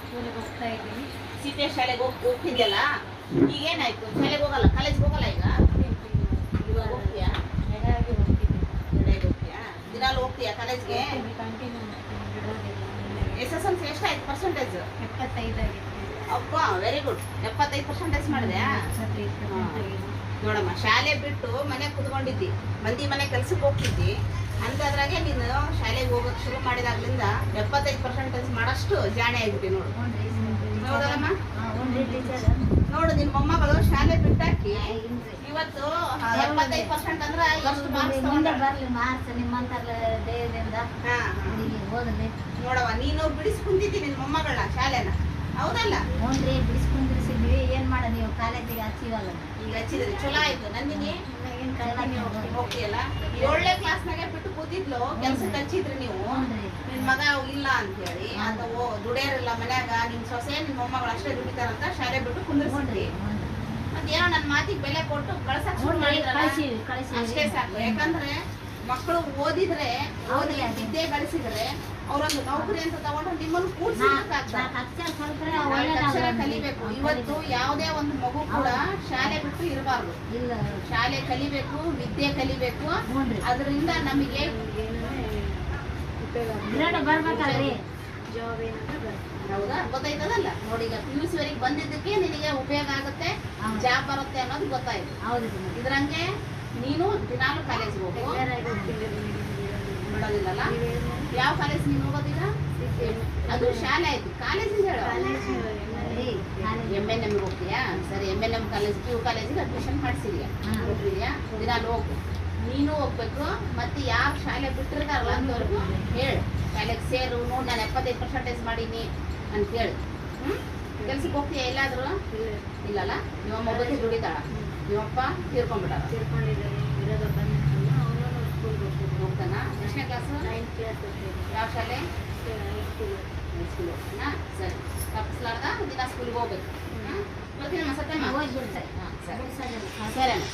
ಸ್ಕೂಲಿಗೆ ಹೋಗ್ತಾ ಇದ್ದೀನಿ. ಸಿಟಿ ಶಾಲೆಗೆ ಹೋಗ್ತಿದ್ಯಲ್ಲ, ಈಗ ಏನಾಯ್ತು? ಶಾಲೆಗೆ ಹೋಗಲ್ಲ, ಕಾಲೇಜ್ಗೆ ಹೋಗಲ್ಲ ಈಗ? ಇವಾಗ ಹೋಗ್ತೀಯಾ? ಎಡೆಯಾಗಿ ಹೋಗ್ತಿದ್ದೀನಿ. ಎಡೆಗೆ ಹೋಗ್ತೀಯಾ? ದಿನಾಲು ಹೋಗ್ತೀಯಾ ಕಾಲೇಜ್ಗೆ? ಕಂಟಿನ್ಯೂ SSLC ಎಷ್ಟಾಯ್ತು ಪರ್ಸೆಂಟೇಜ್? 75 ಆಗಿತ್ತು. ಅಪ್ಪ ವೆರಿ ಗುಡ್. 75% ಮಾಡಿದ್ಯಾ? ನೋಡಮ್ಮ, ಶಾಲೆ ಬಿಟ್ಟು ಮನೆ ಕುತ್ಕೊಂಡಿದ್ದಿ, ಮಂದಿ ಮನೆ ಕೆಲ್ಸಕ್ಕೆ ಹೋಗ್ತಿದ್ದಿ, ಅಂತದ್ರಾಗೆ ನೀನು ಶಾಲೆಗೆ ಹೋಗೋಕೆ ಶುರು ಮಾಡಿದಾಗ್ಲಿಂದ 75% ಮಾಡಷ್ಟು ಜಾಣೆ ಆಗಿಬಿಟ್ಟಿ ನೋಡು. ಹೌದಲ್ಲಮ್ಮ? ನೋಡು, ನಿನ್ನ ಮೊಮ್ಮಗಳು ಶಾಲೆ ಬಿಟ್ಟಾಕಿ ಇವತ್ತು 75% ಅಂದ್ರೆ ಎಷ್ಟು ಮಾರ್ಕ್ಸ್ ತಗೊಂಡ? ನೋಡವ, ನೀನು ಬಿಡಿಸಿ ಕುಂತಿದ್ದಿ ನಿನ್ನ ಮೊಮ್ಮಗಳನ್ನ ಶಾಲೆನ, ಹೌದಲ್ಲ? ಬಿಡಿಸ್ಕೊಂಡಿರ್ಸಿದ್ವಿ. ಏನ್ ಮಾಡ, ನೀವು ಕಾಲೇಜಿಗೆ ಹಚ್ಚಿವಲ್ಲ. ಈಗ ಹಚ್ಚಿದ್ರಿ, ಚಲೋ ಆಯ್ತು. ನಂದಿನಿ ಹೋಗ್ತೀಯಲ್ಲ, 7ನೇ ಕ್ಲಾಸ್ನಾಗೆ ಬಿಟ್ಟು ಕೂತಿದ್ಲು, ಕೆಲ್ಸಕ್ಕೆ ಹಚ್ಚಿದ್ರಿ ನೀವು. ನಿನ್ ಮಗ ಇಲ್ಲ ಅಂತ ಹೇಳಿ, ಅಥವಾ ದುಡಿಯೋರಿಲ್ಲ ಮನ್ಯಾಗ, ನಿಮ್ ಸೊಸೆ ನಿನ್ ಮೊಮ್ಮಗಳು ಅಷ್ಟೇ ದುಡಿತಾರಂತ ಶಾಲೆ ಬಿಟ್ಟು ಕುಂದಿರ್ಸಿದ್ರಿ. ಮತ್ತೇನೋ ನನ್ನ ಮಾತಿಗೆ ಬೆಲೆ ಕೊಟ್ಟು ಕಳ್ಸಕ್ ಶುರು ಮಾಡಿದ್ರಲ್ಲ, ಅಷ್ಟೇ ಸಾಕು. ಯಾಕಂದ್ರೆ ಮಕ್ಕಳು ಓದಿದ್ರೆ, ಓದಿ ವಿದ್ಯೆ ಗಳಿಸಿದ್ರೆ, ಅವರೊಂದು ನೌಕರಿ ಅಂತ ತಗೊಂಡು ನಿಮ್ಮನ್ನು ಅಕ್ಷರ ಕಲಿಬೇಕು. ಇವತ್ತು ಯಾವುದೇ ಒಂದು ಮಗು ಕೂಡ ಶಾಲೆ ಬಿಟ್ಟು ಇರಬಾರ್ದು. ಶಾಲೆ ಕಲಿಬೇಕು, ವಿದ್ಯೆ ಕಲಿಬೇಕು. ಅದರಿಂದ ನಮಗೆ ಹೌದಾ, ಗೊತ್ತಾಯ್ತದಲ್ಲ? ನೋಡಿ, ಈಗ PUC ವರೆಗೆ ಬಂದಿದ್ದಕ್ಕೆ ನಿನಗೆ ಉಪಯೋಗ ಆಗುತ್ತೆ, ಜಾಬ್ ಬರುತ್ತೆ ಅನ್ನೋದು ಗೊತ್ತಾಯ್ತು. ಇದ್ರಂಗೆ ನೀನು ದಿನಾಲು ಕಾಲೇಜ್ಗೆ ಹೋಗು. ಬಿಡೋದಿಲ್ಲಲ್ಲ? ಯಾವ ಕಾಲೇಜ್ ನೀನು ಹೋಗೋದಿಲ್ಲ? ಅದು ಶಾಲೆ ಆಯ್ತು. ಕಾಲೇಜಿಂದ ಹೇಳು. MNM ಹೋಗ್ತೀಯಾ? ಸರಿ, MNM ಕಾಲೇಜ್, PU ಕಾಲೇಜಿಗೆ ಅಡ್ಮಿಷನ್ ಮಾಡಿಸಿದ್ಯಾ? ದಿನಾಲು ಹೋಗು. ನೀನು ಹೋಗ್ಬೇಕು. ಮತ್ತೆ ಯಾರು ಶಾಲೆ ಬಿಟ್ಟಿರ್ತಾರಲ್ಲ ಅಂತವ್ರಿಗೂ ಹೇಳು, ಶಾಲೆಗೆ ಸೇರು, ನೋಡಿ ನಾನು 75% ಮಾಡೀನಿ ಅಂತ ಹೇಳಿ. ಕೆಲ್ಸಕ್ಕೆ ಹೋಗ್ತೀಯಾ ಎಲ್ಲಾದ್ರೂ? ಇಲ್ಲಲ್ಲ? ನಿಮ್ಮಮ್ಮ ಒಬ್ಬಕ್ಕೆ ದುಡಿತಾಳ, ನಿಮ್ಮಪ್ಪ ತೀರ್ಕೊಂಡ್ಬಿಟ್ಟಾರ? ಹೋಗ್ತಾನ? ಎಷ್ಟನೇ ಕ್ಲಾಸು? 9th class. ಯಾವ ಶಾಲೆ? ಸ್ಕೂಲ್ ಹೋಗ್ತಾನ? ಸರಿ, ತಪ್ಪಿಸ್ಲಾರ್ದ ದಿನ ಸ್ಕೂಲ್ಗೆ ಹೋಗ್ಬೇಕು. ಬರ್ತೀನಿ ಸತ್ಯಮ್ಮ. ಸರಿ. ಸರಿ ಅಮ್ಮ.